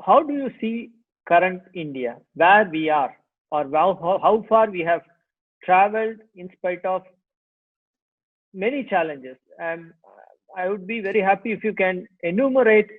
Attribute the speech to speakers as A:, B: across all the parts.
A: how do you see current India, where we are, or how far we have traveled in spite of many challenges? And I would be very happy if you can enumerate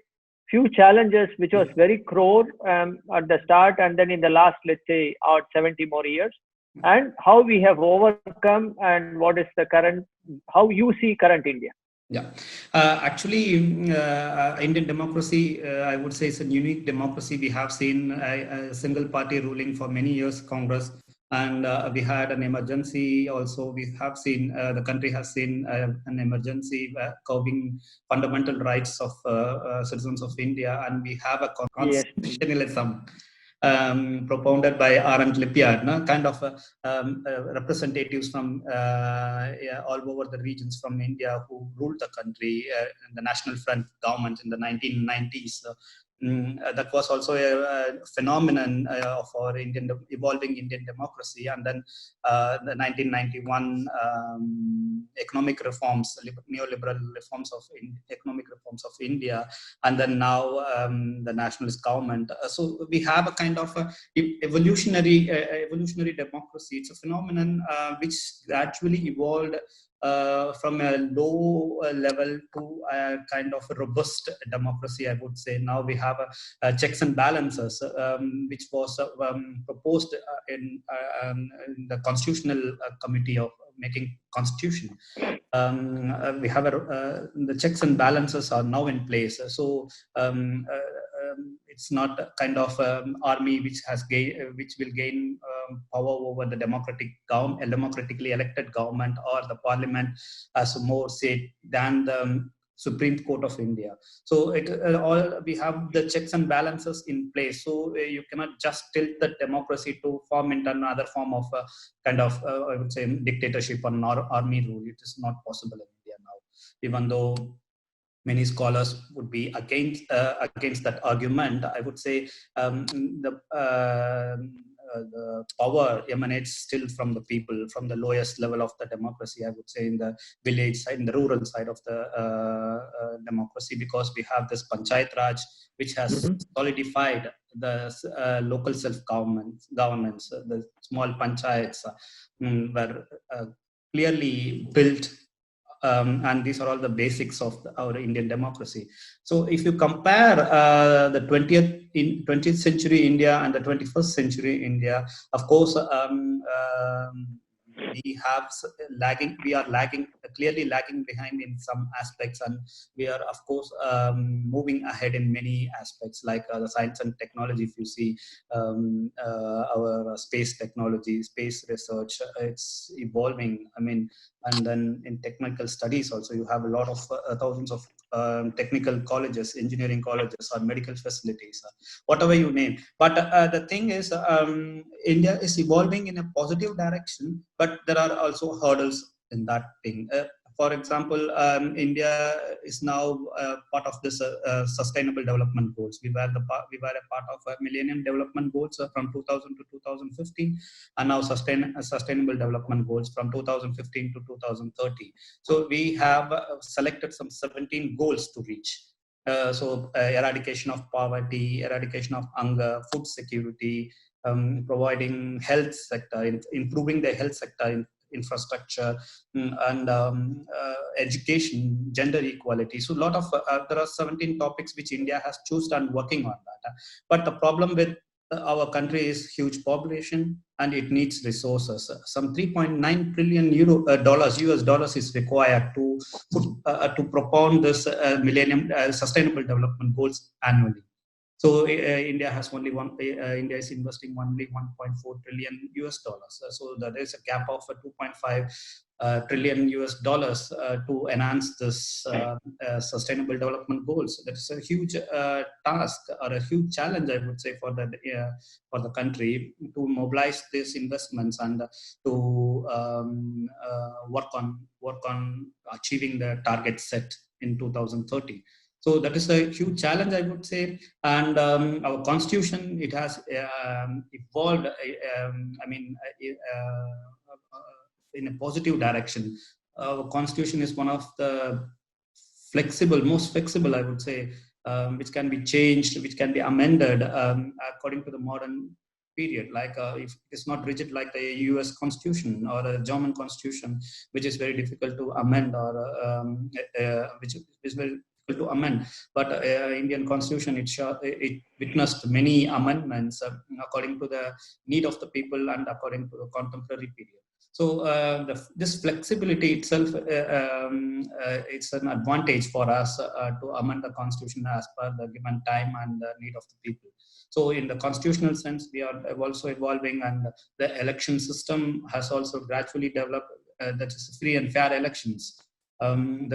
A: few challenges which was very core at the start, and then in the last, let's say, 70 more years, and how we have overcome, and what is the current, how you see current India.
B: Yeah, actually, Indian democracy, I would say, is a unique democracy. We have seen a single party ruling for many years, Congress, and we had an emergency. Also, we have seen the country has seen an emergency curbing fundamental rights of citizens of India, and we have a
A: Yes.
B: constitutionalism propounded by Arent Lippiard, no? Kind of representatives from all over the regions from India who ruled the country in the National Front government in the 1990s. That was also a phenomenon of our evolving Indian democracy. And then the 1991 economic reforms, neoliberal reforms of economic reforms of India, and then now the nationalist government. So we have a kind of evolutionary democracy. It's a phenomenon which gradually evolved from a low level to a kind of a robust democracy, I would say. Now we have checks and balances, which was proposed in the Constitutional Committee of making constitution. We have the checks and balances are now in place. So it's not a kind of army which will gain power over the democratically elected government or the parliament as more say than the Supreme Court of India. So we have the checks and balances in place. So you cannot just tilt the democracy to form into another form of kind of I would say dictatorship or army rule. It is not possible in India now, even though many scholars would be against that argument. I would say the power emanates still from the people, from the lowest level of the democracy, I would say, in the village side, in the rural side of the democracy, because we have this Panchayat Raj, which has solidified the local self-governance, the small panchayats were clearly built. And these are all the basics of our Indian democracy. So if you compare the 20th century India and the 21st century India, of course, we are clearly lagging behind in some aspects, and we are, of course, moving ahead in many aspects, like the science and technology. If you see our space technology, space research, it's evolving. I mean, and then in technical studies also, you have a lot of thousands of technical colleges, engineering colleges, or medical facilities, whatever you name. But the thing is, India is evolving in a positive direction, but there are also hurdles in that thing. For example, India is now part of this Sustainable Development Goals. We were a part of Millennium Development Goals from 2000 to 2015, and now Sustainable Development Goals from 2015 to 2030. So we have selected some 17 goals to reach. So eradication of poverty, eradication of hunger, food security, providing health sector, improving the health sector infrastructure, and education, gender equality. So a lot of there are 17 topics which India has chosen and working on that. But the problem with our country is huge population, and it needs resources. Some 3.9 trillion US dollars is required to propound this Millennium Sustainable Development Goals annually. So India has only India is investing only 1.4 trillion US dollars. So there is a gap of 2.5 trillion US dollars to enhance this sustainable development goals. That is a huge task, or a huge challenge, I would say, for the country to mobilize these investments and to work on achieving the target set in 2030. So that is a huge challenge, I would say. And our constitution, it has evolved, in a positive direction. Our constitution is one of the most flexible, I would say, which can be changed, which can be amended according to the modern period. Like if it's not rigid like the US Constitution or the German Constitution, which is very difficult to amend, or which is very difficult to amend. But Indian Constitution, it witnessed many amendments according to the need of the people and according to the contemporary period. So this flexibility itself, it's an advantage for us to amend the constitution as per the given time and the need of the people. So in the constitutional sense, we are also evolving, and the election system has also gradually developed, that is free and fair elections,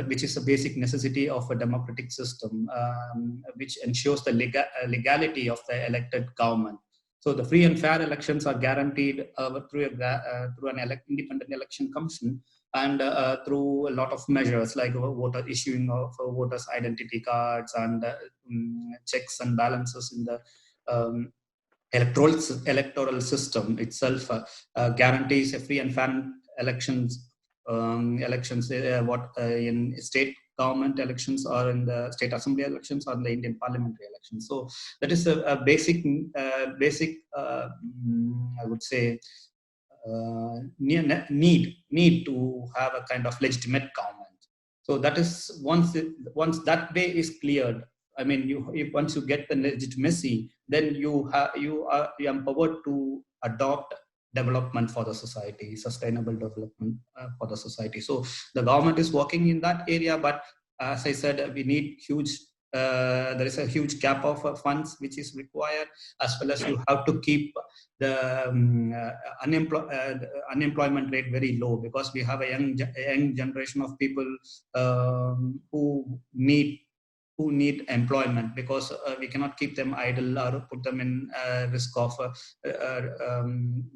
B: which is a basic necessity of a democratic system, which ensures the legality of the elected government. So the free and fair elections are guaranteed through an independent election commission, and through a lot of measures like voter issuing of voters' identity cards, and checks and balances in the um, electoral system itself guarantees a free and fair elections. In state government elections, or in the state assembly elections, or in the Indian parliamentary elections. So that is a basic, I would say, need to have a kind of legitimate government. So that is once that way is cleared. I mean, once you get the legitimacy, then you are empowered to adopt development for the society, sustainable development for the society. So the government is working in that area, but as I said, we need huge. There is a huge gap of funds which is required, as well as you have to keep the unemployment rate very low, because we have a young generation of people who need employment, because we cannot keep them idle or put them in risk of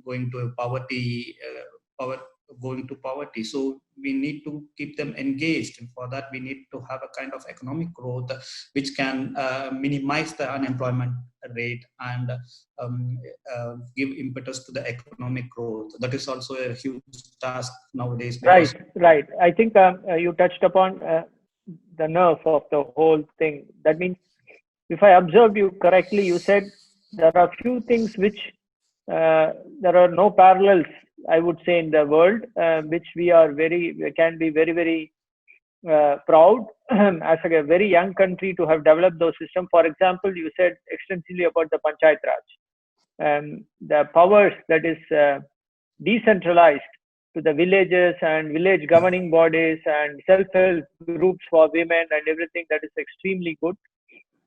B: going to poverty. So we need to keep them engaged. For that, we need to have a kind of economic growth which can minimize the unemployment rate, and give impetus to the economic growth. That is also a huge task nowadays.
A: Right. I think you touched upon the nerve of the whole thing. That means, if I observed you correctly, you said there are few things which there are no parallels, I would say, in the world, which we can be very, very proud as a very young country to have developed those systems. For example, you said extensively about the Panchayat Raj, the powers that is decentralized to the villages and village governing bodies and self-help groups for women and everything. That is extremely good.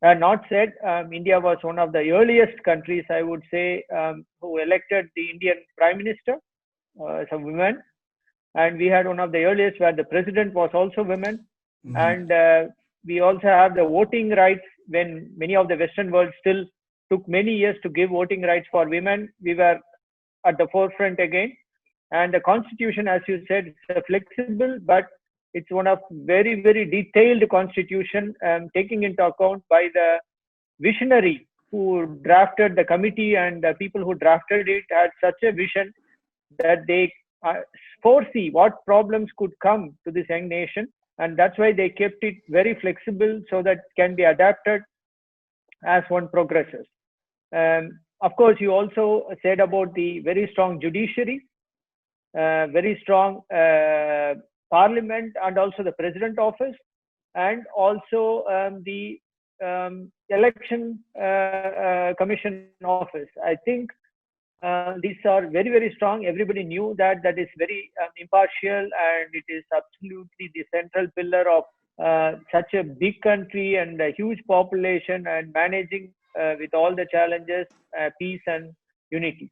A: And not said, India was one of the earliest countries, I would say, who elected the Indian Prime Minister as a woman. And we had one of the earliest where the president was also women. Mm-hmm. And we also have the voting rights, when many of the Western world still took many years to give voting rights for women. We were at the forefront again. And the constitution, as you said, it's flexible, but it's one of very, very detailed constitution, taking into account by the visionary who drafted the committee, and the people who drafted it had such a vision that they foresee what problems could come to this young nation. And that's why they kept it very flexible, so that it can be adapted as one progresses. Of course, you also said about the very strong judiciary, very strong parliament, and also the president office, and also the election commission office. I think these are very, very strong. Everybody knew that is very impartial, and it is absolutely the central pillar of such a big country and a huge population, and managing with all the challenges, peace and unity.